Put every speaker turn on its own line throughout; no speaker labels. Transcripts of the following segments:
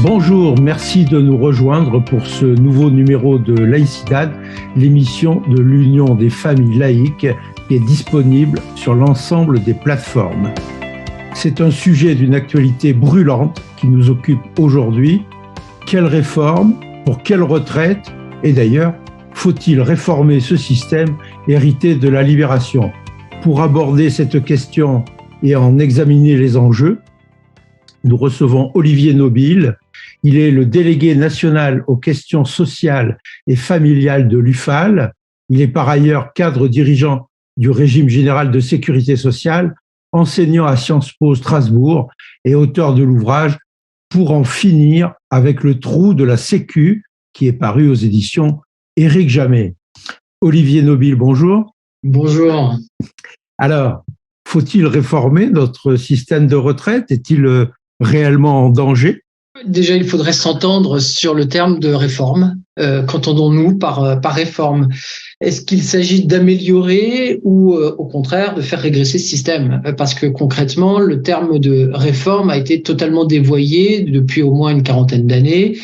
Bonjour, merci de nous rejoindre pour ce nouveau numéro de Laïcidad, l'émission de l'Union des familles laïques qui est disponible sur l'ensemble des plateformes. C'est un sujet d'une actualité brûlante qui nous occupe aujourd'hui. Quelle réforme? Pour quelle retraite? Et d'ailleurs, faut-il réformer ce système hérité de la libération? Pour aborder cette question et en examiner les enjeux, nous recevons Olivier Nobile. Il est le délégué national aux questions sociales et familiales de l'UFAL. Il est par ailleurs cadre dirigeant du régime général de sécurité sociale, enseignant à Sciences Po Strasbourg et auteur de l'ouvrage « Pour en finir avec le trou de la Sécu » qui est paru aux éditions Éric Jamet. Olivier Nobile, bonjour.
Bonjour.
Alors, faut-il réformer notre système de retraite? Est-il réellement en danger?
Déjà, il faudrait s'entendre sur le terme de réforme. Qu'entendons-nous par réforme? Est-ce qu'il s'agit d'améliorer ou au contraire de faire régresser ce système? Parce que concrètement, le terme de réforme a été totalement dévoyé depuis au moins une quarantaine d'années.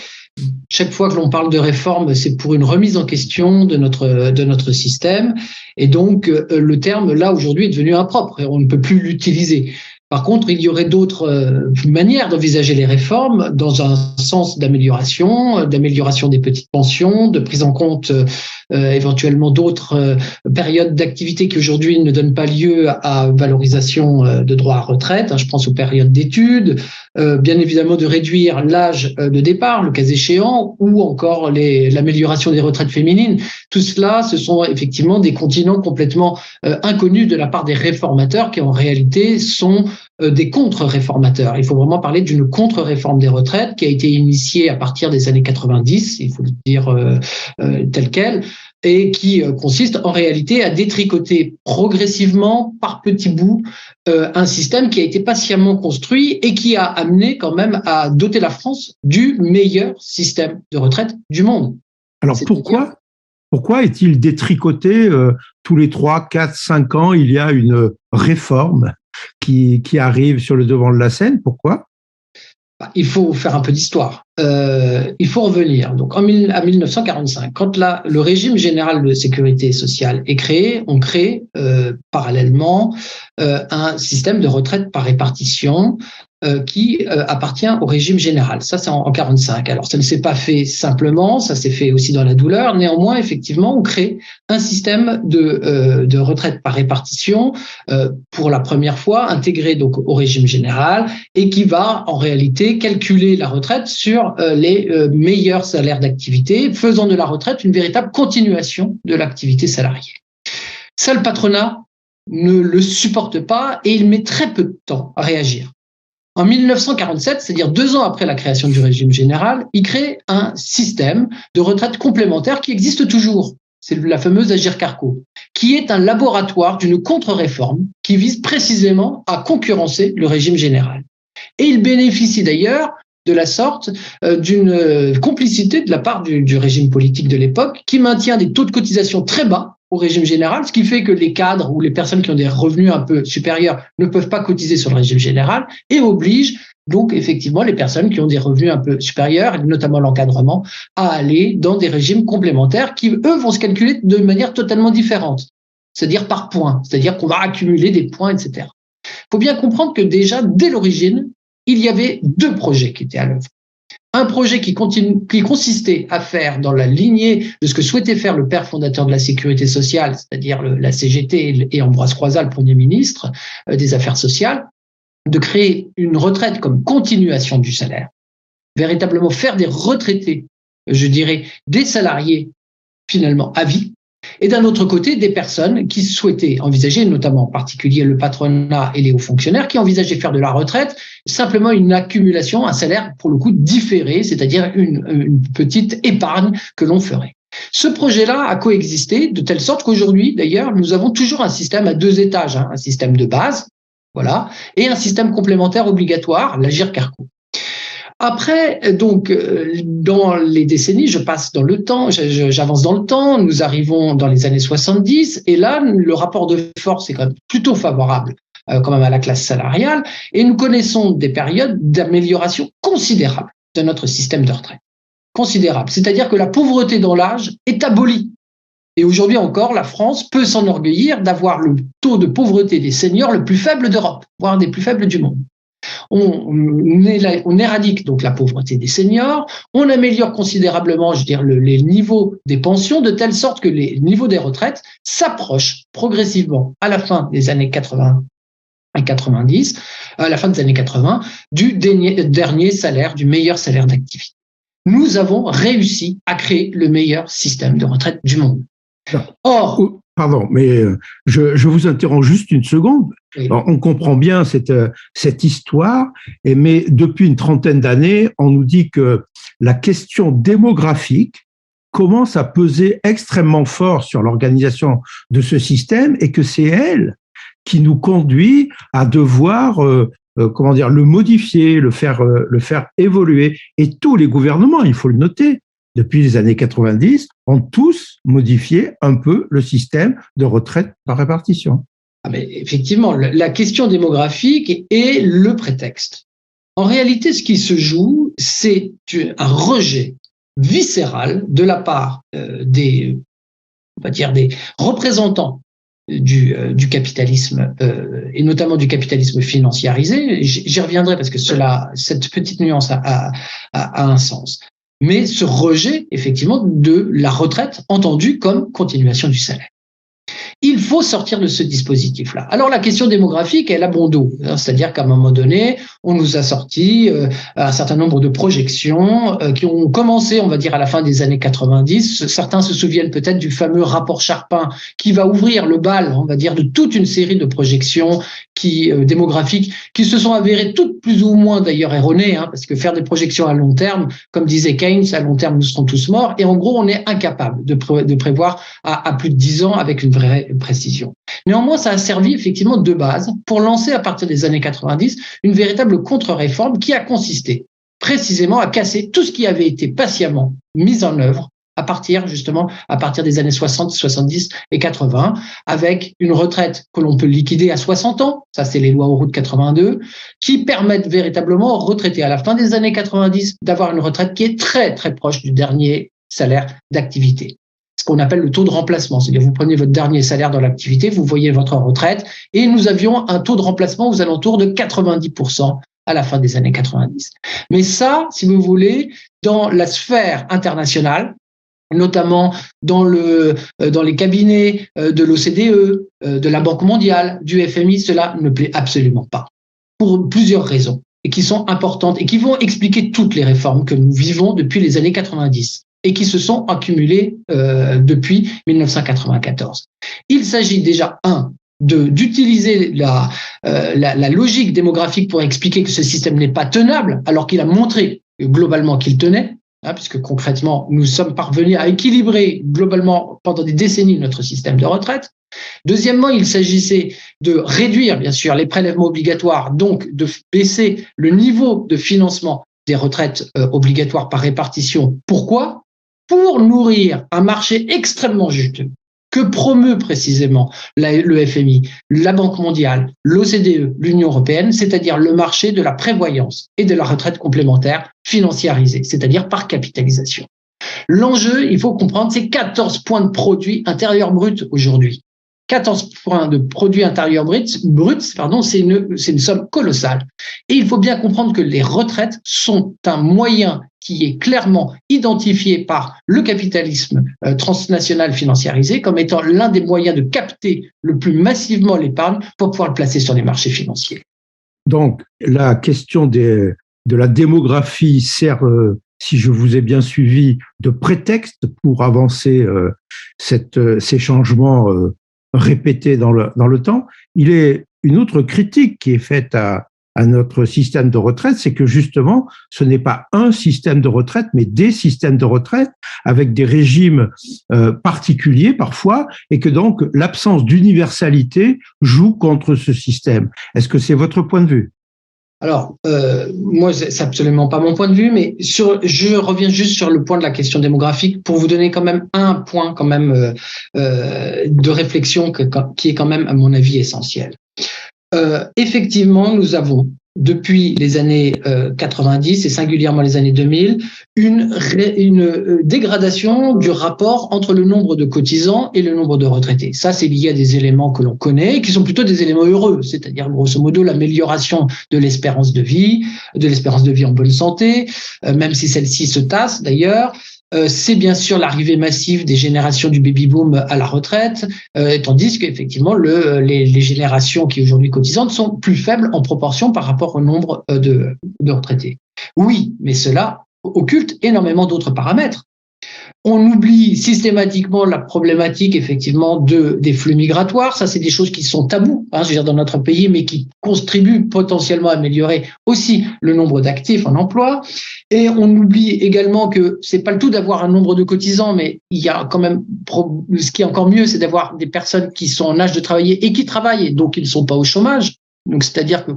Chaque fois que l'on parle de réforme, c'est pour une remise en question de notre système. Et donc, le terme, là, aujourd'hui, est devenu impropre et on ne peut plus l'utiliser. Par contre, il y aurait d'autres manières d'envisager les réformes dans un sens d'amélioration des petites pensions, de prise en compte éventuellement d'autres périodes d'activité qui aujourd'hui ne donnent pas lieu à valorisation de droits à retraite. Je pense aux périodes d'études, bien évidemment de réduire l'âge de départ, le cas échéant, ou encore l'amélioration des retraites féminines. Tout cela, ce sont effectivement des continents complètement inconnus de la part des réformateurs qui en réalité sont des contre-réformateurs. Il faut vraiment parler d'une contre-réforme des retraites qui a été initiée à partir des années 90, il faut le dire tel quel, et qui consiste en réalité à détricoter progressivement, par petits bouts, un système qui a été patiemment construit et qui a amené quand même à doter la France du meilleur système de retraite du monde.
Alors pourquoi est-il détricoté tous les 3, 4, 5 ans? Il y a une réforme qui arrive sur le devant de la scène. Pourquoi?
Il faut faire un peu d'histoire. Il faut revenir donc à 1945, quand le régime général de sécurité sociale est créé, on crée parallèlement un système de retraite par répartition qui appartient au régime général. Ça, c'est en 45. Alors, ça ne s'est pas fait simplement, ça s'est fait aussi dans la douleur. Néanmoins, effectivement, on crée un système de retraite par répartition pour la première fois intégré donc au régime général et qui va en réalité calculer la retraite sur les meilleurs salaires d'activité, faisant de la retraite une véritable continuation de l'activité salariée. Ça, le patronat ne le supporte pas et il met très peu de temps à réagir. En 1947, c'est-à-dire 2 ans après la création du régime général, il crée un système de retraite complémentaire qui existe toujours. C'est la fameuse Agirc-Arrco, qui est un laboratoire d'une contre-réforme qui vise précisément à concurrencer le régime général. Et il bénéficie d'ailleurs de la sorte d'une complicité de la part du régime politique de l'époque qui maintient des taux de cotisation très bas au régime général, ce qui fait que les cadres ou les personnes qui ont des revenus un peu supérieurs ne peuvent pas cotiser sur le régime général et oblige donc effectivement les personnes qui ont des revenus un peu supérieurs, et notamment l'encadrement, à aller dans des régimes complémentaires qui, eux, vont se calculer de manière totalement différente, c'est-à-dire par points, c'est-à-dire qu'on va accumuler des points, etc. Il faut bien comprendre que déjà, dès l'origine, il y avait 2 projets qui étaient à l'œuvre. Un projet qui consistait à faire dans la lignée de ce que souhaitait faire le père fondateur de la sécurité sociale, c'est-à-dire la CGT et Ambroise Croizat, le Premier ministre des Affaires sociales, de créer une retraite comme continuation du salaire, véritablement faire des retraités, je dirais, des salariés finalement à vie, et d'un autre côté, des personnes qui souhaitaient envisager, notamment en particulier le patronat et les hauts fonctionnaires, qui envisageaient faire de la retraite simplement une accumulation, un salaire pour le coup différé, c'est-à-dire une petite épargne que l'on ferait. Ce projet-là a coexisté de telle sorte qu'aujourd'hui, d'ailleurs, nous avons toujours un système à 2 étages, un système de base, voilà, et un système complémentaire obligatoire, l'Agirc-Arrco. Après, donc, dans les décennies, je passe dans le temps, j'avance dans le temps, nous arrivons dans les années 70, et là, le rapport de force est quand même plutôt favorable quand même à la classe salariale, et nous connaissons des périodes d'amélioration considérable de notre système de retraite. Considérable. C'est-à-dire que la pauvreté dans l'âge est abolie. Et aujourd'hui encore, la France peut s'enorgueillir d'avoir le taux de pauvreté des seniors le plus faible d'Europe, voire des plus faibles du monde. On éradique donc la pauvreté des seniors, on améliore considérablement, les niveaux des pensions, de telle sorte que les niveaux des retraites s'approchent progressivement à la fin des années 80 et 90, à la fin des années 80, du dernier salaire, du meilleur salaire d'activité. Nous avons réussi à créer le meilleur système de retraite du monde.
Or, pardon, mais je vous interromps juste une seconde.
Oui.
Alors, on comprend bien cette histoire, mais depuis une trentaine d'années, on nous dit que la question démographique commence à peser extrêmement fort sur l'organisation de ce système et que c'est elle qui nous conduit à devoir le modifier, le faire évoluer. Et tous les gouvernements, il faut le noter, depuis les années 90, ont tous modifié un peu le système de retraite par répartition.
Ah mais effectivement, la question démographique est le prétexte. En réalité, ce qui se joue, c'est un rejet viscéral de la part des représentants du capitalisme et notamment du capitalisme financiarisé. J'y reviendrai parce que cette petite nuance a un sens. Mais ce rejet, effectivement, de la retraite entendue comme continuation du salaire. Il faut sortir de ce dispositif-là. Alors la question démographique, elle a bon dos, c'est-à-dire qu'à un moment donné, on nous a sorti un certain nombre de projections qui ont commencé, on va dire, à la fin des années 90. Certains se souviennent peut-être du rapport Charpin qui va ouvrir le bal, on va dire, de toute une série de projections démographiques qui se sont avérées toutes plus ou moins d'ailleurs erronées, parce que faire des projections à long terme, comme disait Keynes, à long terme nous serons tous morts, et en gros on est incapable de prévoir à plus de 10 ans avec une vraie précision. Néanmoins, ça a servi effectivement de base pour lancer à partir des années 90 une véritable contre-réforme qui a consisté précisément à casser tout ce qui avait été patiemment mis en œuvre à partir des années 60, 70 et 80, avec une retraite que l'on peut liquider à 60 ans, ça c'est les lois Auroux de 82, qui permettent véritablement aux retraités à la fin des années 90 d'avoir une retraite qui est très très proche du dernier salaire d'activité. Ce qu'on appelle le taux de remplacement, c'est-à-dire vous prenez votre dernier salaire dans l'activité, vous voyez votre retraite, et nous avions un taux de remplacement aux alentours de 90% à la fin des années 90. Mais ça, si vous voulez, dans la sphère internationale, notamment dans les cabinets de l'OCDE, de la Banque mondiale, du FMI, cela ne plaît absolument pas, pour plusieurs raisons, et qui sont importantes, et qui vont expliquer toutes les réformes que nous vivons depuis les années 90, et qui se sont accumulées depuis 1994. Il s'agit déjà, d'utiliser la logique démographique pour expliquer que ce système n'est pas tenable, alors qu'il a montré globalement qu'il tenait, puisque concrètement, nous sommes parvenus à équilibrer globalement pendant des décennies notre système de retraite. Deuxièmement, il s'agissait de réduire, bien sûr, les prélèvements obligatoires, donc de baisser le niveau de financement des retraites obligatoires par répartition. Pourquoi ? Pour nourrir un marché extrêmement juteux que promeut précisément le FMI, la Banque mondiale, l'OCDE, l'Union européenne, c'est-à-dire le marché de la prévoyance et de la retraite complémentaire financiarisée, c'est-à-dire par capitalisation. L'enjeu, il faut comprendre, c'est 14 points de produit intérieur brut aujourd'hui. 14 points de produit intérieur brut, c'est une somme colossale. Et il faut bien comprendre que les retraites sont un moyen qui est clairement identifié par le capitalisme transnational financiarisé comme étant l'un des moyens de capter le plus massivement l'épargne pour pouvoir le placer sur les marchés financiers.
Donc, la question de la démographie sert, si je vous ai bien suivi, de prétexte pour avancer ces changements répétés dans le temps. Il est une autre critique qui est faite à notre système de retraite, c'est que justement, ce n'est pas un système de retraite, mais des systèmes de retraite avec des régimes particuliers parfois, et que donc l'absence d'universalité joue contre ce système. Est-ce que c'est votre point de vue ?
Alors, moi, c'est absolument pas mon point de vue, mais je reviens juste sur le point de la question démographique pour vous donner quand même un point quand même de réflexion qui est quand même, à mon avis, essentiel. Effectivement, nous avons depuis les années 90 et singulièrement les années 2000, une dégradation du rapport entre le nombre de cotisants et le nombre de retraités. Ça, c'est lié à des éléments que l'on connaît, qui sont plutôt des éléments heureux, c'est-à-dire grosso modo l'amélioration de l'espérance de vie en bonne santé, même si celle-ci se tasse d'ailleurs. C'est bien sûr l'arrivée massive des générations du baby-boom à la retraite, tandis qu'effectivement les générations qui aujourd'hui cotisantes sont plus faibles en proportion par rapport au nombre de retraités. Oui, mais cela occulte énormément d'autres paramètres. On oublie systématiquement la problématique effectivement des flux migratoires. Ça, c'est des choses qui sont tabous, je veux dire, dans notre pays, mais qui contribuent potentiellement à améliorer aussi le nombre d'actifs en emploi. Et on oublie également que c'est pas le tout d'avoir un nombre de cotisants, mais il y a quand même ce qui est encore mieux, c'est d'avoir des personnes qui sont en âge de travailler et qui travaillent, et donc ils ne sont pas au chômage. Donc, c'est-à-dire que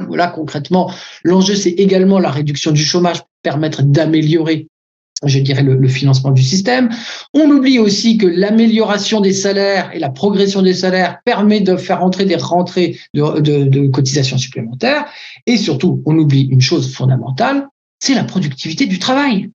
voilà, concrètement, l'enjeu, c'est également la réduction du chômage pour permettre d'améliorer, je dirais, le financement du système. On oublie aussi que l'amélioration des salaires et la progression des salaires permet de faire entrer des rentrées de cotisations supplémentaires. Et surtout, on oublie une chose fondamentale, c'est la productivité du travail.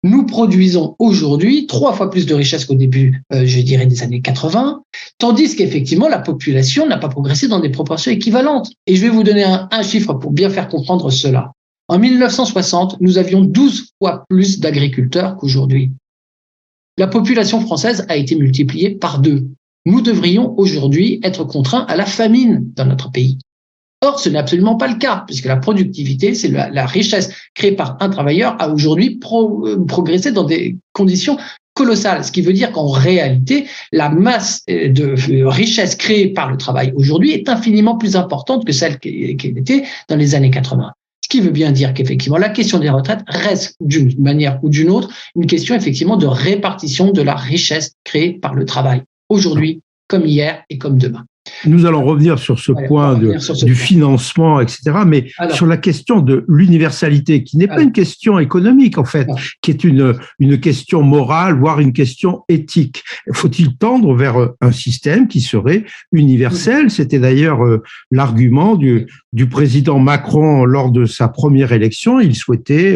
Nous produisons aujourd'hui 3 fois plus de richesses qu'au début, je dirais, des années 80, tandis qu'effectivement, la population n'a pas progressé dans des proportions équivalentes. Et je vais vous donner un chiffre pour bien faire comprendre cela. En 1960, nous avions 12 fois plus d'agriculteurs qu'aujourd'hui. La population française a été multipliée par 2. Nous devrions aujourd'hui être contraints à la famine dans notre pays. Or, ce n'est absolument pas le cas, puisque la productivité, c'est la richesse créée par un travailleur, a aujourd'hui progressé dans des conditions colossales. Ce qui veut dire qu'en réalité, la masse de richesse créée par le travail aujourd'hui est infiniment plus importante que celle qu'elle était dans les années 80. Ce qui veut bien dire qu'effectivement, la question des retraites reste d'une manière ou d'une autre une question effectivement de répartition de la richesse créée par le travail, aujourd'hui, comme hier et comme demain.
Nous allons revenir sur ce point du financement, etc., mais sur la question de l'universalité, qui n'est pas une question économique, en fait, qui est une question morale, voire une question éthique. Faut-il tendre vers un système qui serait universel? C'était d'ailleurs l'argument du président Macron lors de sa première élection. Il souhaitait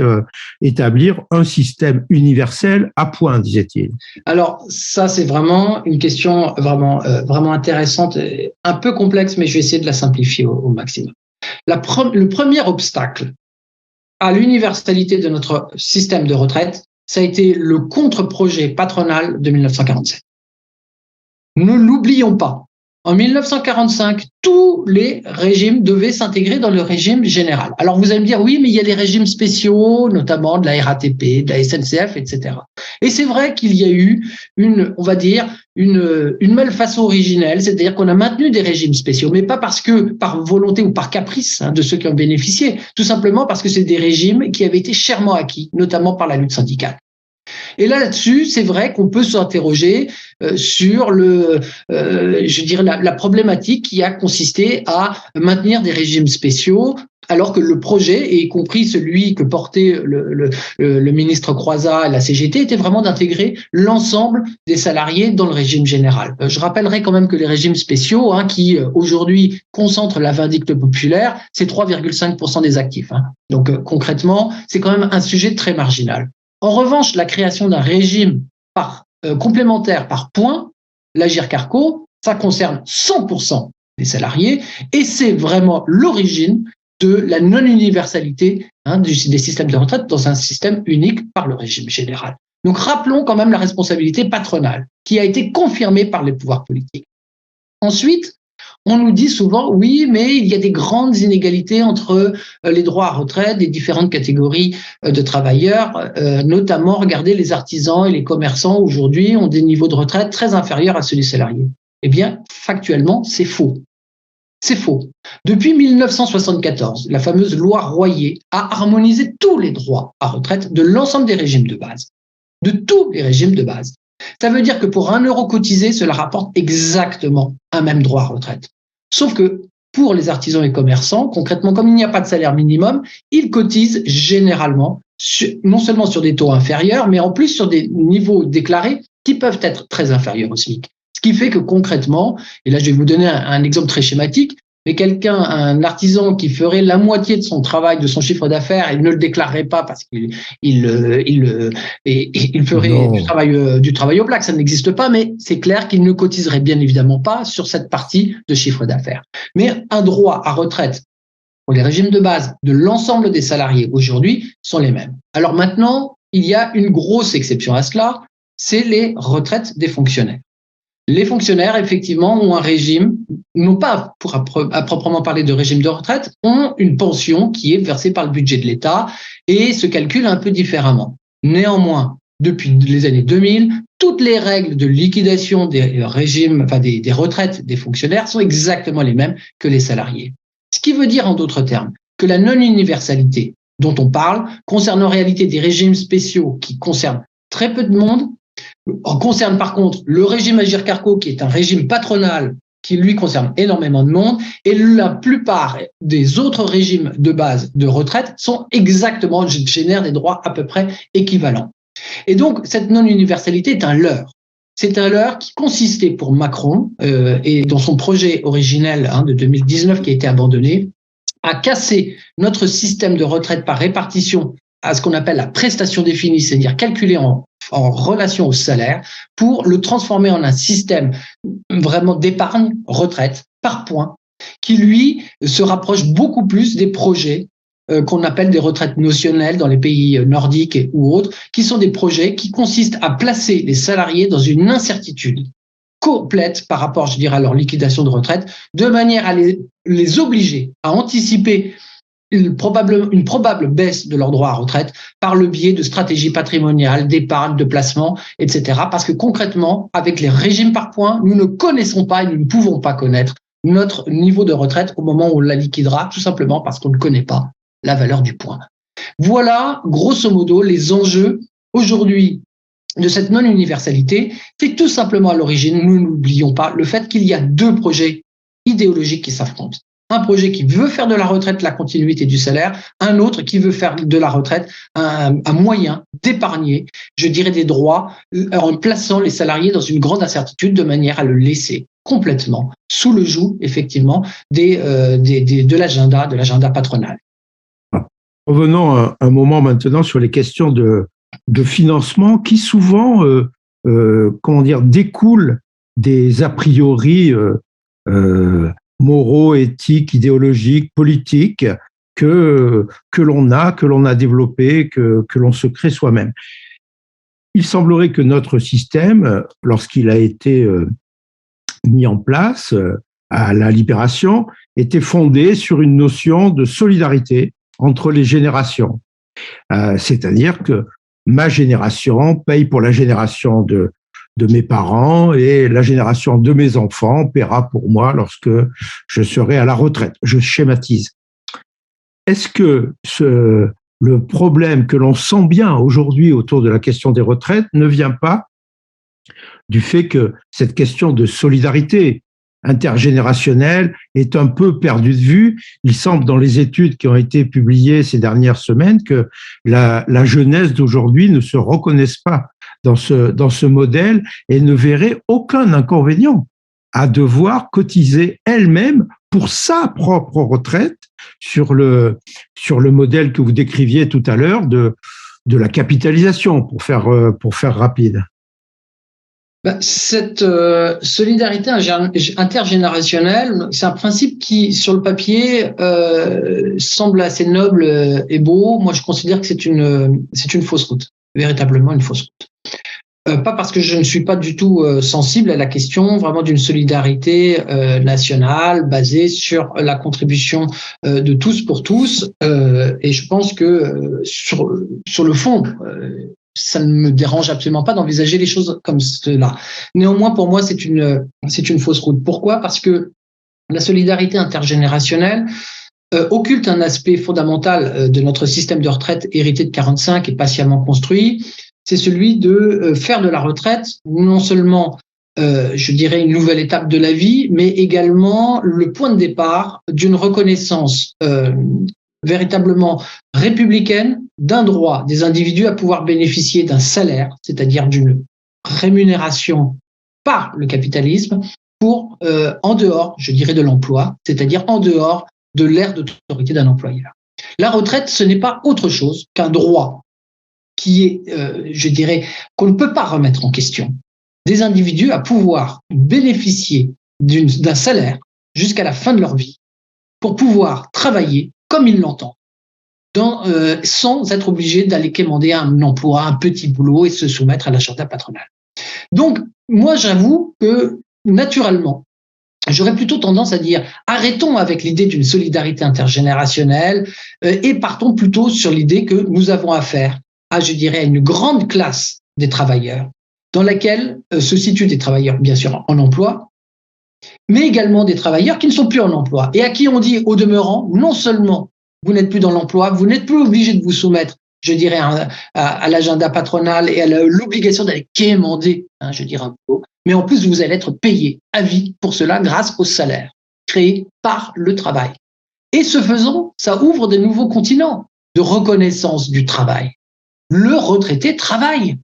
établir un système universel à point, disait-il.
Alors, ça, c'est vraiment une question vraiment intéressante, un peu complexe, mais je vais essayer de la simplifier au maximum. Le premier obstacle à l'universalité de notre système de retraite, ça a été le contre-projet patronal de 1947. Ne l'oublions pas. En 1945, tous les régimes devaient s'intégrer dans le régime général. Alors vous allez me dire, oui, mais il y a des régimes spéciaux, notamment de la RATP, de la SNCF, etc. Et c'est vrai qu'il y a eu une malfaçon originelle, c'est-à-dire qu'on a maintenu des régimes spéciaux, mais pas parce que par volonté ou par caprice de ceux qui ont bénéficié, tout simplement parce que c'est des régimes qui avaient été chèrement acquis, notamment par la lutte syndicale. Et là-dessus, c'est vrai qu'on peut s'interroger sur la problématique qui a consisté à maintenir des régimes spéciaux, alors que le projet, et y compris celui que portait le ministre Croizat et la CGT, était vraiment d'intégrer l'ensemble des salariés dans le régime général. Je rappellerai quand même que les régimes spéciaux, qui aujourd'hui concentrent la vindicte populaire, c'est 3,5% des actifs. Donc concrètement, c'est quand même un sujet très marginal. En revanche, la création d'un régime complémentaire par points, l'Agirc-Arrco, ça concerne 100% des salariés et c'est vraiment l'origine de la non-universalité des systèmes de retraite dans un système unique par le régime général. Donc rappelons quand même la responsabilité patronale qui a été confirmée par les pouvoirs politiques. Ensuite, on nous dit souvent, oui, mais il y a des grandes inégalités entre les droits à retraite des différentes catégories de travailleurs, notamment, regardez, les artisans et les commerçants aujourd'hui ont des niveaux de retraite très inférieurs à ceux des salariés. Eh bien, factuellement, c'est faux. C'est faux. Depuis 1974, la fameuse loi Royer a harmonisé tous les droits à retraite de l'ensemble des régimes de base. De tous les régimes de base. Ça veut dire que pour 1 euro cotisé, cela rapporte exactement un même droit à retraite. Sauf que pour les artisans et commerçants, concrètement, comme il n'y a pas de salaire minimum, ils cotisent généralement non seulement sur des taux inférieurs, mais en plus sur des niveaux déclarés qui peuvent être très inférieurs au SMIC. Ce qui fait que concrètement, et là je vais vous donner un exemple très schématique, Mais un artisan qui ferait la moitié de son travail, de son chiffre d'affaires, il ne le déclarerait pas parce qu'il ferait du travail au black, ça n'existe pas, mais c'est clair qu'il ne cotiserait bien évidemment pas sur cette partie de chiffre d'affaires. Mais un droit à retraite pour les régimes de base de l'ensemble des salariés aujourd'hui sont les mêmes. Alors maintenant, il y a une grosse exception à cela, c'est les retraites des fonctionnaires. Les fonctionnaires, effectivement, ont un régime, non pas à proprement parler de régime de retraite, ont une pension qui est versée par le budget de l'État et se calcule un peu différemment. Néanmoins, depuis les années 2000, toutes les règles de liquidation des régimes, des retraites des fonctionnaires sont exactement les mêmes que les salariés. Ce qui veut dire, en d'autres termes, que la non-universalité dont on parle concerne en réalité des régimes spéciaux qui concernent très peu de monde. On concerne par contre le régime Agirc-Arrco, qui est un régime patronal qui lui concerne énormément de monde, et la plupart des autres régimes de base de retraite génèrent des droits à peu près équivalents. Et donc cette non-universalité est un leurre. C'est un leurre qui consistait pour Macron, et dans son projet originel de 2019 qui a été abandonné, à casser notre système de retraite par répartition à ce qu'on appelle la prestation définie, c'est-à-dire calculée en relation au salaire, pour le transformer en un système vraiment d'épargne retraite par points, qui lui se rapproche beaucoup plus des projets qu'on appelle des retraites notionnelles dans les pays nordiques ou autres, qui sont des projets qui consistent à placer les salariés dans une incertitude complète par rapport, je dirais, à leur liquidation de retraite, de manière à les obliger à anticiper une probable baisse de leur droit à retraite par le biais de stratégies patrimoniales, d'épargne, de placement, etc. Parce que concrètement, avec les régimes par points, nous ne connaissons pas et nous ne pouvons pas connaître notre niveau de retraite au moment où on la liquidera, tout simplement parce qu'on ne connaît pas la valeur du point. Voilà, grosso modo, les enjeux aujourd'hui de cette non-universalité. C'est tout simplement à l'origine, nous n'oublions pas, le fait qu'il y a deux projets idéologiques qui s'affrontent. Un projet qui veut faire de la retraite la continuité du salaire, un autre qui veut faire de la retraite un moyen d'épargner, je dirais, des droits en plaçant les salariés dans une grande incertitude de manière à le laisser complètement sous le joug, effectivement, de l'agenda patronal.
Revenons un moment maintenant sur les questions de financement qui souvent découlent des a priori moraux, éthiques, idéologiques, politiques que l'on a développés, que l'on se crée soi-même. Il semblerait que notre système, lorsqu'il a été mis en place à la Libération, était fondé sur une notion de solidarité entre les générations. C'est-à-dire que ma génération paye pour la génération de mes parents et la génération de mes enfants paiera pour moi lorsque je serai à la retraite. Je schématise. Est-ce que le problème que l'on sent bien aujourd'hui autour de la question des retraites ne vient pas du fait que cette question de solidarité intergénérationnelle est un peu perdue de vue? Il semble dans les études qui ont été publiées ces dernières semaines que la jeunesse d'aujourd'hui ne se reconnaisse pas dans ce modèle et ne verrait aucun inconvénient à devoir cotiser elle-même pour sa propre retraite sur le modèle que vous décriviez tout à l'heure de la capitalisation, pour faire rapide.
Cette solidarité intergénérationnelle, c'est un principe qui, sur le papier, semble assez noble et beau. Moi, je considère que c'est une fausse route, véritablement une fausse route. Pas parce que je ne suis pas du tout sensible à la question vraiment d'une solidarité nationale basée sur la contribution de tous pour tous. Et je pense que sur le fond, ça ne me dérange absolument pas d'envisager les choses comme cela. Néanmoins, pour moi, c'est une fausse route. Pourquoi ? Parce que la solidarité intergénérationnelle occulte un aspect fondamental de notre système de retraite hérité de 45 et patiemment construit. C'est celui de faire de la retraite non seulement, je dirais, une nouvelle étape de la vie, mais également le point de départ d'une reconnaissance véritablement républicaine d'un droit des individus à pouvoir bénéficier d'un salaire, c'est-à-dire d'une rémunération par le capitalisme, pour en dehors, je dirais, de l'emploi, c'est-à-dire en dehors de l'ère d'autorité d'un employeur. La retraite, ce n'est pas autre chose qu'un droit qui est, je dirais, qu'on ne peut pas remettre en question. Des individus à pouvoir bénéficier d'un salaire jusqu'à la fin de leur vie pour pouvoir travailler comme ils l'entendent, sans être obligés d'aller quémander un emploi, un petit boulot et se soumettre à l'agenda patronal. Donc, moi, j'avoue que, naturellement, j'aurais plutôt tendance à dire arrêtons avec l'idée d'une solidarité intergénérationnelle et partons plutôt sur l'idée que nous avons affaire à, je dirais, à une grande classe des travailleurs dans laquelle se situent des travailleurs, bien sûr, en emploi, mais également des travailleurs qui ne sont plus en emploi et à qui on dit, au demeurant, non seulement vous n'êtes plus dans l'emploi, vous n'êtes plus obligé de vous soumettre, je dirais, à l'agenda patronal et à l'obligation d'aller quémander, je dirais, un peu, mais en plus, vous allez être payé à vie pour cela grâce au salaire créé par le travail. Et ce faisant, ça ouvre des nouveaux continents de reconnaissance du travail. Le retraité travaille.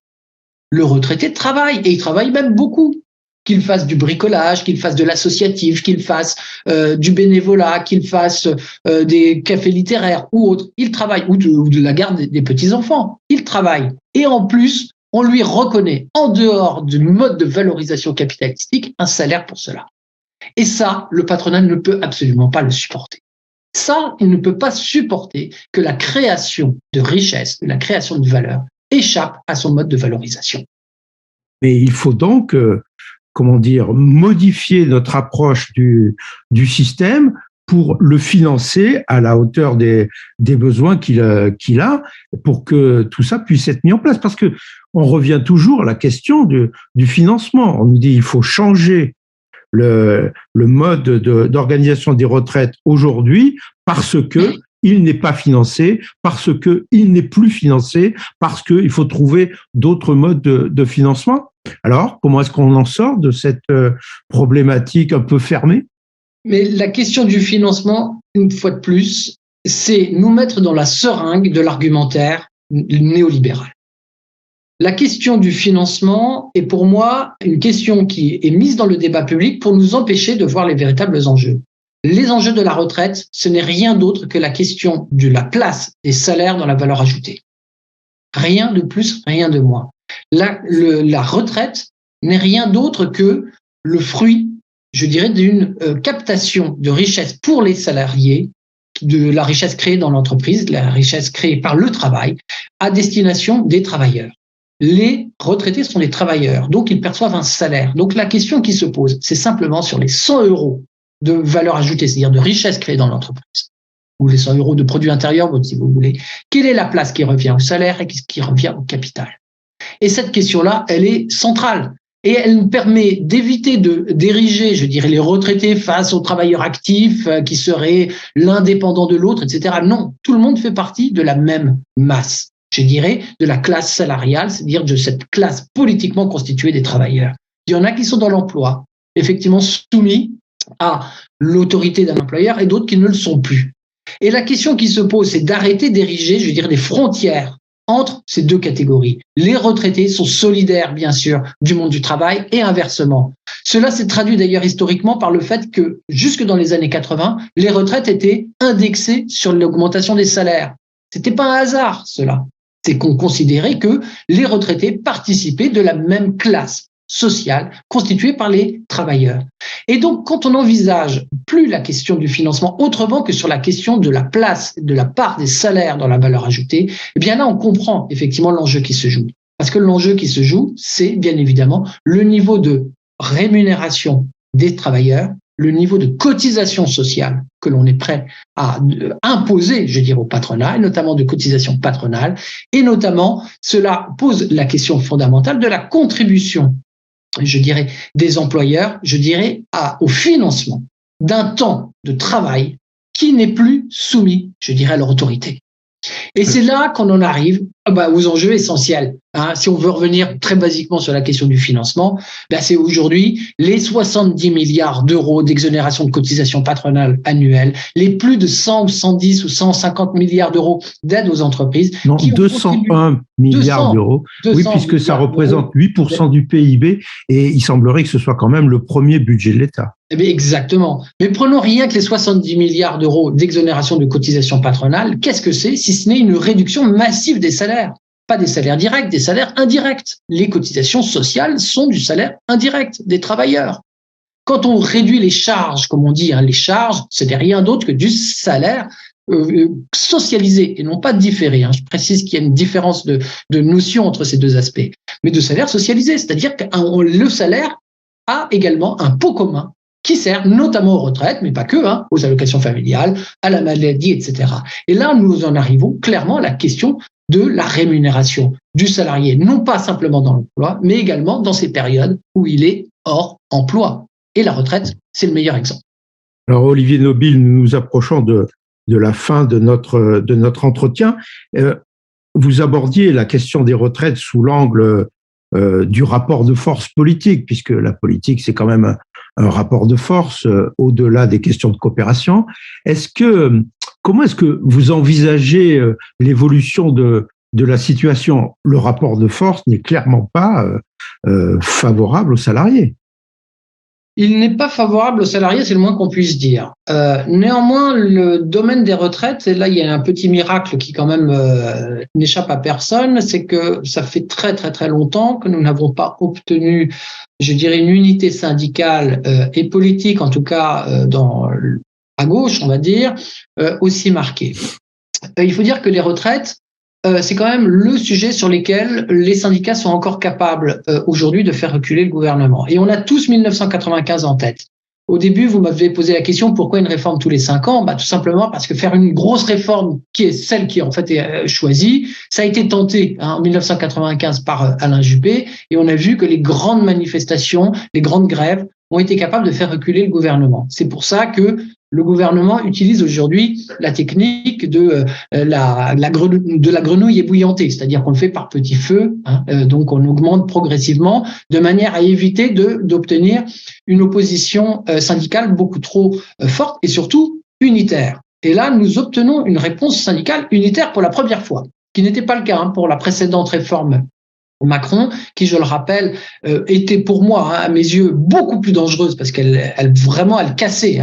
Le retraité travaille, et il travaille même beaucoup. Qu'il fasse du bricolage, qu'il fasse de l'associatif, qu'il fasse du bénévolat, qu'il fasse des cafés littéraires ou autre, il travaille, ou de la garde des petits-enfants, il travaille. Et en plus, on lui reconnaît, en dehors du mode de valorisation capitalistique, un salaire pour cela. Et ça, le patronat ne peut absolument pas le supporter. Ça, il ne peut pas supporter que la création de richesse, la création de valeur, échappe à son mode de valorisation.
Mais il faut donc modifier notre approche du système pour le financer à la hauteur des besoins qu'il a, pour que tout ça puisse être mis en place. Parce que on revient toujours à la question du financement. On nous dit il faut changer le mode d'organisation des retraites aujourd'hui parce que il n'est pas financé, parce que il n'est plus financé, parce qu'il faut trouver d'autres modes de financement. Alors, comment est-ce qu'on en sort de cette problématique un peu fermée?
Mais la question du financement, une fois de plus, c'est nous mettre dans la seringue de l'argumentaire néolibéral. La question du financement est pour moi une question qui est mise dans le débat public pour nous empêcher de voir les véritables enjeux. Les enjeux de la retraite, ce n'est rien d'autre que la question de la place des salaires dans la valeur ajoutée. Rien de plus, rien de moins. La retraite n'est rien d'autre que le fruit, je dirais, d'une captation de richesse pour les salariés, de la richesse créée dans l'entreprise, de la richesse créée par le travail, à destination des travailleurs. Les retraités sont des travailleurs, donc ils perçoivent un salaire. Donc la question qui se pose, c'est simplement sur les 100 € de valeur ajoutée, c'est-à-dire de richesse créée dans l'entreprise, ou les 100 € de produit intérieur brut, si vous voulez. Quelle est la place qui revient au salaire et qui revient au capital? Et cette question-là, elle est centrale. Et elle nous permet d'éviter d'ériger, je dirais, les retraités face aux travailleurs actifs qui seraient l'un dépendant de l'autre, etc. Non, tout le monde fait partie de la même masse, je dirais, de la classe salariale, c'est-à-dire de cette classe politiquement constituée des travailleurs. Il y en a qui sont dans l'emploi, effectivement soumis à l'autorité d'un employeur, et d'autres qui ne le sont plus. Et la question qui se pose, c'est d'arrêter d'ériger, je veux dire, des frontières entre ces deux catégories. Les retraités sont solidaires, bien sûr, du monde du travail et inversement. Cela s'est traduit d'ailleurs historiquement par le fait que, jusque dans les années 80, les retraites étaient indexées sur l'augmentation des salaires. C'était pas un hasard, cela. C'est qu'on considérait que les retraités participaient de la même classe sociale constituée par les travailleurs. Et donc, quand on envisage plus la question du financement autrement que sur la question de la place, de la part des salaires dans la valeur ajoutée, eh bien là, on comprend effectivement l'enjeu qui se joue. Parce que l'enjeu qui se joue, c'est bien évidemment le niveau de rémunération des travailleurs, le niveau de cotisation sociale que l'on est prêt à imposer, je dirais, au patronat, et notamment de cotisation patronale, et notamment, cela pose la question fondamentale de la contribution, je dirais, des employeurs, je dirais, au financement d'un temps de travail qui n'est plus soumis, je dirais, à leur autorité. Et c'est là qu'on en arrive Aux enjeux essentiels. Si on veut revenir très basiquement sur la question du financement, c'est aujourd'hui les 70 milliards d'euros d'exonération de cotisations patronales annuelles, les plus de 100 ou 110 ou 150 milliards d'euros d'aide aux entreprises.
Non, 201 milliards d'euros. Oui, puisque ça représente 8% du PIB et il semblerait que ce soit quand même le premier budget de l'État.
Exactement. Mais prenons rien que les 70 milliards d'euros d'exonération de cotisations patronales. Qu'est-ce que c'est si ce n'est une réduction massive des salaires? Pas des salaires directs, des salaires indirects. Les cotisations sociales sont du salaire indirect des travailleurs. Quand on réduit les charges, comme on dit, les charges, ce n'est rien d'autre que du salaire socialisé et non pas différé. Je précise qu'il y a une différence de notion entre ces deux aspects. Mais de salaire socialisé, c'est-à-dire que le salaire a également un pot commun qui sert notamment aux retraites, mais pas que, aux allocations familiales, à la maladie, etc. Et là, nous en arrivons clairement à la question de la rémunération du salarié, non pas simplement dans l'emploi, mais également dans ces périodes où il est hors emploi. Et la retraite, c'est le meilleur exemple.
Alors, Olivier Nobile, nous nous approchons de la fin de notre entretien. Vous abordiez la question des retraites sous l'angle du rapport de force politique, puisque la politique, c'est quand même un rapport de force au-delà des questions de coopération. Comment est-ce que vous envisagez l'évolution de la situation? Le rapport de force n'est clairement pas favorable aux salariés.
Il n'est pas favorable aux salariés, c'est le moins qu'on puisse dire. Néanmoins, le domaine des retraites, et là il y a un petit miracle qui quand même n'échappe à personne, c'est que ça fait très très très longtemps que nous n'avons pas obtenu, je dirais, une unité syndicale et politique, en tout cas à gauche, on va dire, aussi marquée. Il faut dire que les retraites, c'est quand même le sujet sur lequel les syndicats sont encore capables aujourd'hui de faire reculer le gouvernement. Et on a tous 1995 en tête. Au début, vous m'avez posé la question pourquoi une réforme tous les 5 ans? Tout simplement parce que faire une grosse réforme qui est celle qui en fait est choisie, ça a été tenté en 1995 par Alain Juppé et on a vu que les grandes manifestations, les grandes grèves ont été capables de faire reculer le gouvernement. C'est pour ça que le gouvernement utilise aujourd'hui la technique de la grenouille ébouillantée, c'est-à-dire qu'on le fait par petits feux, donc on augmente progressivement de manière à éviter d'obtenir une opposition syndicale beaucoup trop forte et surtout unitaire. Et là, nous obtenons une réponse syndicale unitaire pour la première fois, qui n'était pas le cas pour la précédente réforme Macron, qui, je le rappelle, était pour moi, à mes yeux, beaucoup plus dangereuse parce qu'elle cassait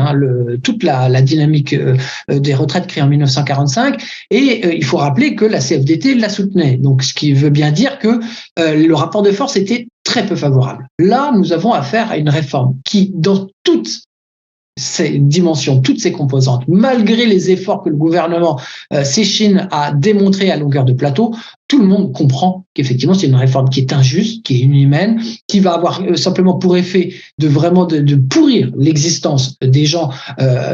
toute la dynamique des retraites créées en 1945. Et il faut rappeler que la CFDT la soutenait. Donc, ce qui veut bien dire que le rapport de force était très peu favorable. Là, nous avons affaire à une réforme qui, dans toutes ces dimensions, toutes ces composantes, malgré les efforts que le gouvernement s'échine à démontrer à longueur de plateau, tout le monde comprend qu'effectivement c'est une réforme qui est injuste, qui est inhumaine, qui va avoir simplement pour effet de pourrir l'existence des gens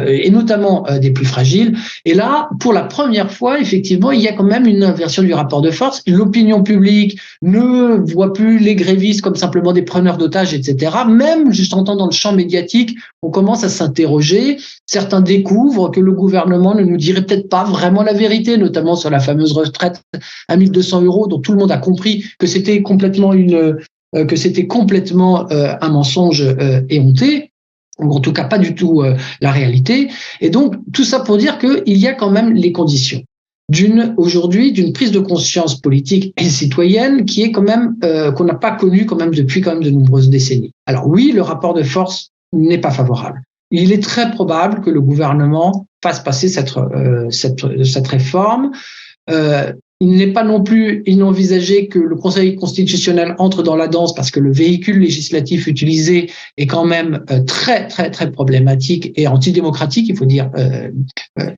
et notamment des plus fragiles. Et là, pour la première fois, effectivement, il y a quand même une inversion du rapport de force. L'opinion publique ne voit plus les grévistes comme simplement des preneurs d'otages, etc. Même juste en temps dans le champ médiatique, on commence à s'interroger. Certains découvrent que le gouvernement ne nous dirait peut-être pas vraiment la vérité, notamment sur la fameuse retraite à 1200 € dont tout le monde a compris que c'était complètement un mensonge éhonté, ou en tout cas pas du tout la réalité. Et donc tout ça pour dire qu'il y a quand même les conditions aujourd'hui d'une prise de conscience politique et citoyenne qui est quand même qu'on n'a pas connue quand même depuis quand même de nombreuses décennies. Alors oui, le rapport de force n'est pas favorable. Il est très probable que le gouvernement fasse passer cette réforme. Il n'est pas non plus inenvisagé que le Conseil constitutionnel entre dans la danse parce que le véhicule législatif utilisé est quand même très, très, très problématique et antidémocratique, il faut dire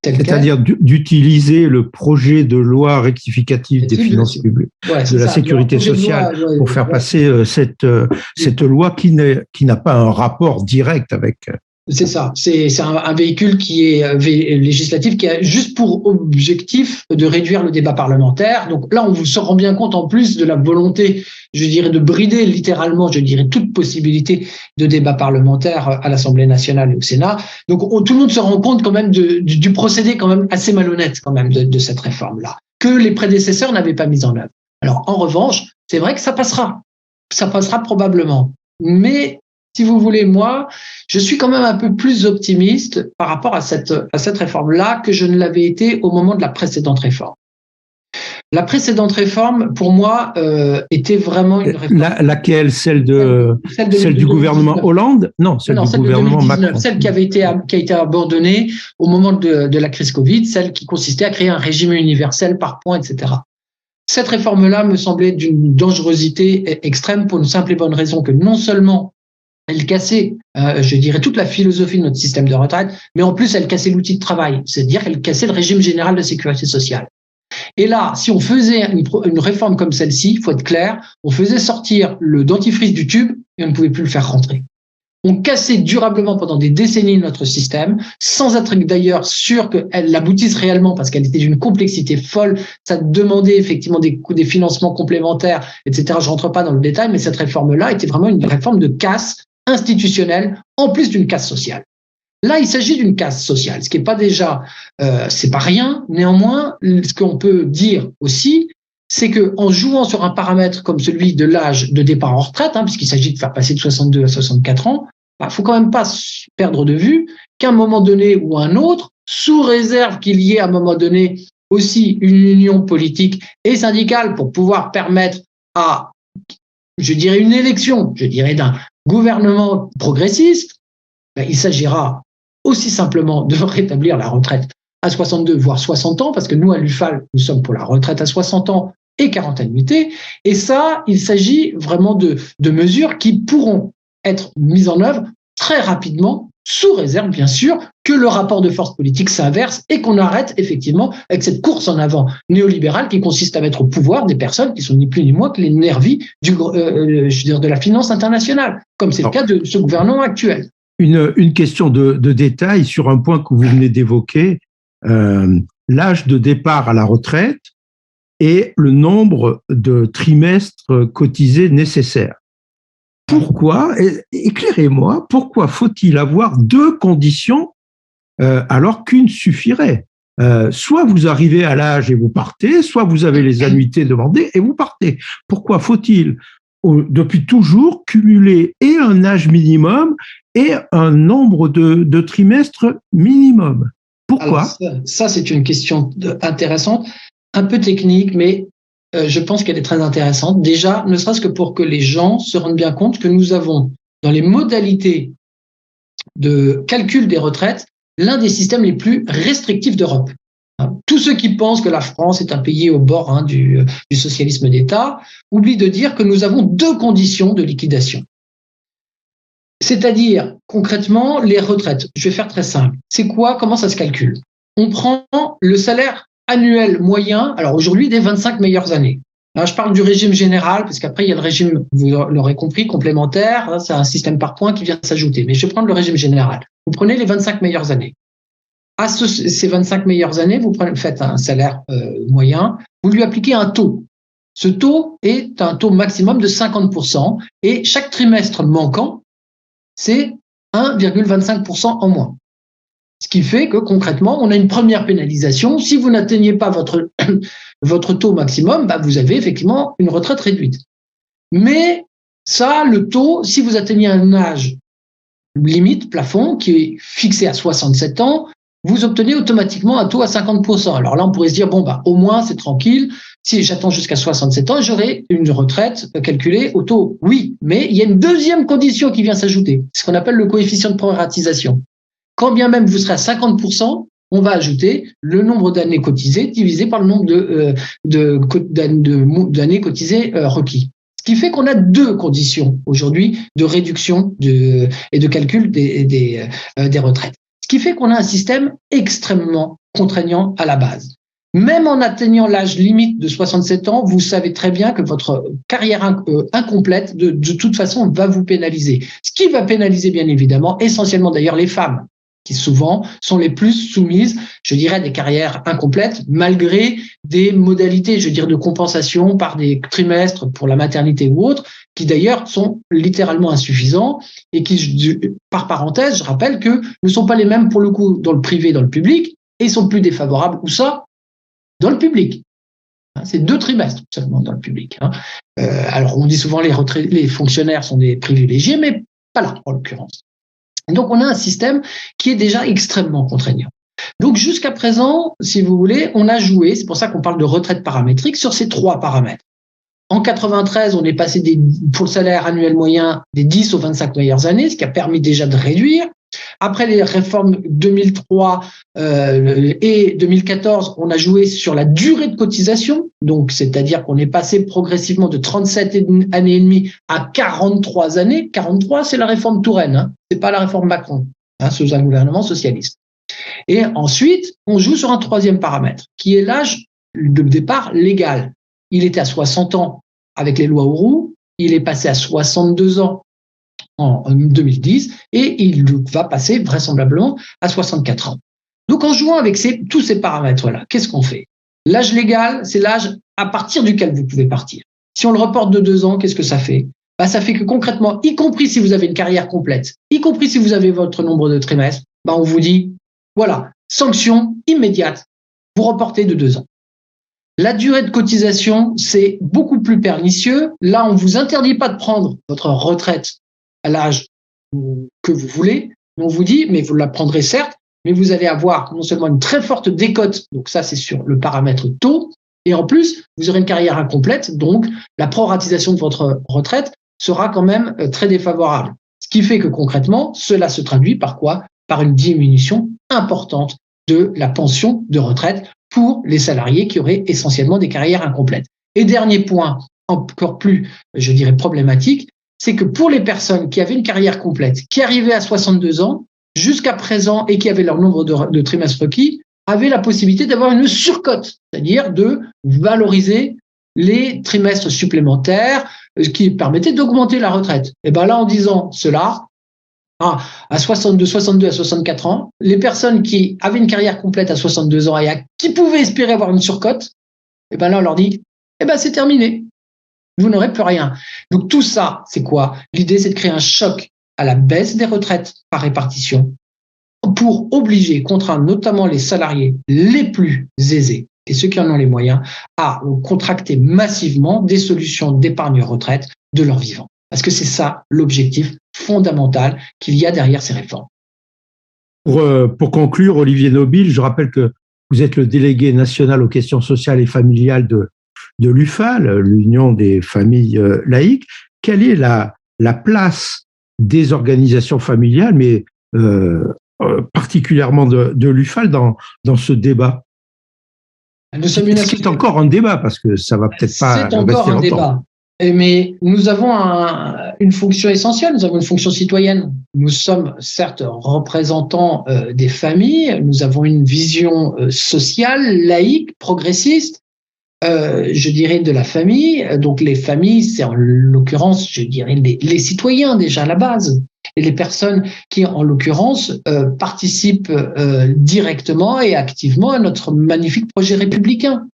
c'est-à-dire d'utiliser le projet de loi rectificative des finances publiques, de la sécurité sociale, pour faire passer cette loi qui n'a pas un rapport direct avec...
C'est ça, c'est un véhicule qui est législatif, qui a juste pour objectif de réduire le débat parlementaire. Donc là, on se rend bien compte en plus de la volonté, je dirais, de brider littéralement, je dirais, toute possibilité de débat parlementaire à l'Assemblée nationale et au Sénat. Donc tout le monde se rend compte quand même du procédé quand même assez malhonnête quand même de cette réforme-là. que les prédécesseurs n'avaient pas mises en œuvre. Alors, en revanche, c'est vrai que ça passera. Ça passera probablement. Mais, si vous voulez, moi, je suis quand même un peu plus optimiste par rapport à cette réforme-là que je ne l'avais été au moment de la précédente réforme. La précédente réforme, pour moi, était vraiment une réforme.
Laquelle? Celle du gouvernement Hollande? Non, celle du gouvernement 2019, Macron.
Celle qui a été abandonnée au moment de la crise Covid, celle qui consistait à créer un régime universel par points, etc. Cette réforme-là me semblait d'une dangerosité extrême pour une simple et bonne raison que non seulement elle cassait, je dirais, toute la philosophie de notre système de retraite, mais en plus, elle cassait l'outil de travail, c'est-à-dire qu'elle cassait le régime général de sécurité sociale. Et là, si on faisait une réforme comme celle-ci, il faut être clair, on faisait sortir le dentifrice du tube et on ne pouvait plus le faire rentrer. On cassait durablement pendant des décennies notre système, sans être d'ailleurs sûr qu'elle aboutisse réellement, parce qu'elle était d'une complexité folle. Ça demandait effectivement des financements complémentaires, etc. Je rentre pas dans le détail, mais cette réforme-là était vraiment une réforme de casse institutionnelle, en plus d'une casse sociale. Là, il s'agit d'une casse sociale, ce qui n'est pas déjà, c'est pas rien. Néanmoins, ce qu'on peut dire aussi, c'est que en jouant sur un paramètre comme celui de l'âge de départ en retraite, puisqu'il s'agit de faire passer de 62 à 64 ans, faut quand même pas perdre de vue qu'à un moment donné ou un autre, sous réserve qu'il y ait à un moment donné aussi une union politique et syndicale pour pouvoir permettre à, je dirais, une élection, d'un gouvernement progressiste, il s'agira aussi simplement de rétablir la retraite à 62, voire 60 ans, parce que nous, à l'UFAL, nous sommes pour la retraite à 60 ans et 40 annuités. Et ça, il s'agit vraiment de mesures qui pourront être mises en œuvre très rapidement, sous réserve, bien sûr, que le rapport de force politique s'inverse et qu'on arrête effectivement avec cette course en avant néolibérale qui consiste à mettre au pouvoir des personnes qui sont ni plus ni moins que les nervis de la finance internationale, comme c'est le cas de ce gouvernement actuel.
Une question de détail sur un point que vous venez d'évoquer, l'âge de départ à la retraite et le nombre de trimestres cotisés nécessaires. Pourquoi, éclairez-moi, pourquoi faut-il avoir deux conditions alors qu'une suffirait? Soit vous arrivez à l'âge et vous partez, soit vous avez les annuités demandées et vous partez. Pourquoi faut-il, depuis toujours, cumuler et un âge minimum et un nombre de trimestres minimum? Pourquoi?
Alors ça, c'est une question intéressante, un peu technique, mais je pense qu'elle est très intéressante. Déjà, ne serait-ce que pour que les gens se rendent bien compte que nous avons, dans les modalités de calcul des retraites, l'un des systèmes les plus restrictifs d'Europe. Tous ceux qui pensent que la France est un pays au bord du socialisme d'État oublient de dire que nous avons deux conditions de liquidation. C'est-à-dire, concrètement, les retraites. Je vais faire très simple. C'est quoi? Comment ça se calcule? On prend le salaire annuel moyen, alors aujourd'hui, des 25 meilleures années. Là, je parle du régime général, parce qu'après, il y a le régime, vous l'aurez compris, complémentaire. C'est un système par points qui vient s'ajouter. Mais je vais prendre le régime général. Vous prenez les 25 meilleures années. À ces 25 meilleures années, vous faites un salaire moyen, vous lui appliquez un taux. Ce taux est un taux maximum de 50%, et chaque trimestre manquant, c'est 1,25% en moins. Ce qui fait que concrètement, on a une première pénalisation. Si vous n'atteignez pas votre taux maximum, vous avez effectivement une retraite réduite. Mais ça, le taux, si vous atteignez un âge limite, plafond, qui est fixé à 67 ans, vous obtenez automatiquement un taux à 50%. Alors là, on pourrait se dire, au moins, c'est tranquille. Si j'attends jusqu'à 67 ans, j'aurai une retraite calculée au taux. Oui, mais il y a une deuxième condition qui vient s'ajouter, ce qu'on appelle le coefficient de proratisation. Quand bien même vous serez à 50%, on va ajouter le nombre d'années cotisées divisé par le nombre d'années cotisées requis. Ce qui fait qu'on a deux conditions aujourd'hui de réduction et de calcul des retraites. Ce qui fait qu'on a un système extrêmement contraignant à la base. Même en atteignant l'âge limite de 67 ans, vous savez très bien que votre carrière incomplète, de toute façon, va vous pénaliser. Ce qui va pénaliser, bien évidemment, essentiellement d'ailleurs les femmes, qui souvent sont les plus soumises, je dirais, à des carrières incomplètes, malgré des modalités, de compensation par des trimestres pour la maternité ou autres, qui d'ailleurs sont littéralement insuffisants et qui, par parenthèse, je rappelle que ne sont pas les mêmes pour le coup dans le privé et dans le public, et sont plus défavorables, où ça? Dans le public. C'est 2 trimestres seulement dans le public. Alors, on dit souvent les fonctionnaires sont des privilégiés, mais pas là, en l'occurrence. Et donc, on a un système qui est déjà extrêmement contraignant. Donc, jusqu'à présent, si vous voulez, on a joué, c'est pour ça qu'on parle de retraite paramétrique, sur ces 3 paramètres. En 93, on est passé pour le salaire annuel moyen des 10 aux 25 meilleures années, ce qui a permis déjà de réduire. Après les réformes 2003 et 2014, on a joué sur la durée de cotisation, donc c'est-à-dire qu'on est passé progressivement de 37 années et demie à 43 années. 43, c'est la réforme Touraine, c'est pas la réforme Macron, sous un gouvernement socialiste. Et ensuite, on joue sur un 3e paramètre, qui est l'âge de départ légal. Il était à 60 ans avec les lois Auroux, il est passé à 62 ans en 2010 et il va passer vraisemblablement à 64 ans. Donc en jouant avec tous ces paramètres-là, qu'est-ce qu'on fait? L'âge légal, c'est l'âge à partir duquel vous pouvez partir. Si on le reporte de 2 ans, qu'est-ce que ça fait? Ça fait que concrètement, y compris si vous avez une carrière complète, y compris si vous avez votre nombre de trimestres, on vous dit, voilà, sanction immédiate, vous reportez de 2 ans. La durée de cotisation, c'est beaucoup plus pernicieux. Là, on ne vous interdit pas de prendre votre retraite à l'âge que vous voulez. On vous dit, mais vous la prendrez certes, mais vous allez avoir non seulement une très forte décote, donc ça c'est sur le paramètre taux, et en plus, vous aurez une carrière incomplète, donc la proratisation de votre retraite sera quand même très défavorable. Ce qui fait que concrètement, cela se traduit par quoi? Par une diminution importante de la pension de retraite pour les salariés qui auraient essentiellement des carrières incomplètes. Et dernier point, encore plus, je dirais, problématique, c'est que pour les personnes qui avaient une carrière complète, qui arrivaient à 62 ans, jusqu'à présent, et qui avaient leur nombre de trimestres requis, avaient la possibilité d'avoir une surcote, c'est-à-dire de valoriser les trimestres supplémentaires, ce qui permettait d'augmenter la retraite. Et bien là, en disant cela, à 62 à 64 ans, les personnes qui avaient une carrière complète à 62 ans et qui pouvaient espérer avoir une surcote, et ben là, on leur dit, c'est terminé. Vous n'aurez plus rien. Donc tout ça, c'est quoi? L'idée, c'est de créer un choc à la baisse des retraites par répartition pour obliger, contraindre notamment les salariés les plus aisés et ceux qui en ont les moyens à contracter massivement des solutions d'épargne retraite de leur vivant. Parce que c'est ça l'objectif fondamental qu'il y a derrière ces réformes.
Pour conclure, Olivier Nobile, je rappelle que vous êtes le délégué national aux questions sociales et familiales de l'UFAL, l'Union des familles laïques. Quelle est la place des organisations familiales, mais particulièrement de l'UFAL dans ce débat? Est-ce qu'il est encore un débat? Parce que ça va peut-être pas
rester longtemps. C'est encore un débat. Mais nous avons une fonction essentielle, nous avons une fonction citoyenne. Nous sommes certes représentants des familles, nous avons une vision sociale, laïque, progressiste, je dirais de la famille. Donc les familles, c'est en l'occurrence, je dirais, les citoyens déjà à la base. Et les personnes qui, en l'occurrence, participent directement et activement à notre magnifique projet républicain.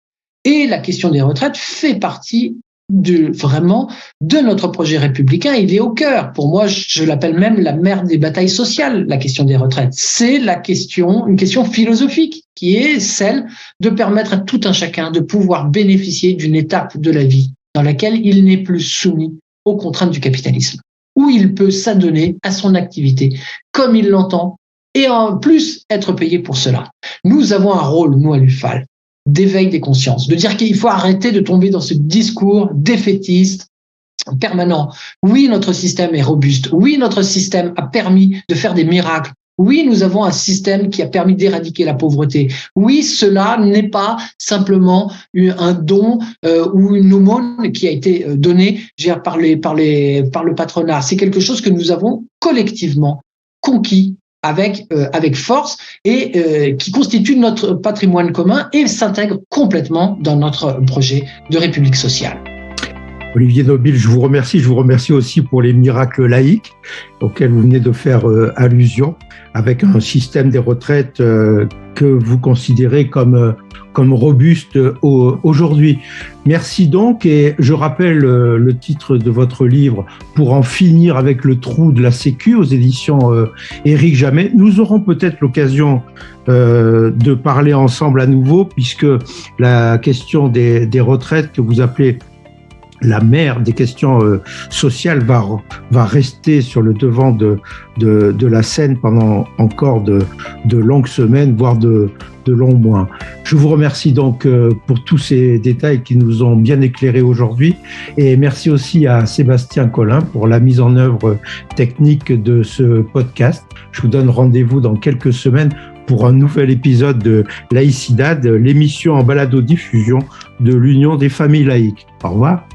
Et la question des retraites fait partie vraiment de notre projet républicain. Il est au cœur. Pour moi, je l'appelle même la mère des batailles sociales, la question des retraites. C'est une question philosophique qui est celle de permettre à tout un chacun de pouvoir bénéficier d'une étape de la vie dans laquelle il n'est plus soumis aux contraintes du capitalisme, où il peut s'adonner à son activité comme il l'entend et en plus être payé pour cela. Nous avons un rôle, nous à l'UFAL, d'éveil des consciences, de dire qu'il faut arrêter de tomber dans ce discours défaitiste permanent. Oui, notre système est robuste. Oui, notre système a permis de faire des miracles. Oui, nous avons un système qui a permis d'éradiquer la pauvreté. Oui, cela n'est pas simplement un don ou une aumône qui a été donnée par le patronat. C'est quelque chose que nous avons collectivement conquis avec force et qui constitue notre patrimoine commun et s'intègre complètement dans notre projet de République sociale.
Olivier Nobile, je vous remercie. Je vous remercie aussi pour les miracles laïques auxquels vous venez de faire allusion, avec un système des retraites que vous considérez comme robuste aujourd'hui. Merci donc, et je rappelle le titre de votre livre, Pour en finir avec le trou de la Sécu, aux éditions Éric Jamet. Nous aurons peut-être l'occasion de parler ensemble à nouveau, puisque la question des retraites que vous appelez la mère des questions sociales va rester sur le devant de la scène pendant encore de longues semaines, voire de longs mois. Je vous remercie donc pour tous ces détails qui nous ont bien éclairés aujourd'hui, et merci aussi à Sébastien Collin pour la mise en œuvre technique de ce podcast. Je vous donne rendez-vous dans quelques semaines pour un nouvel épisode de Laïcidad, l'émission en balado-diffusion de l'Union des familles laïques. Au revoir.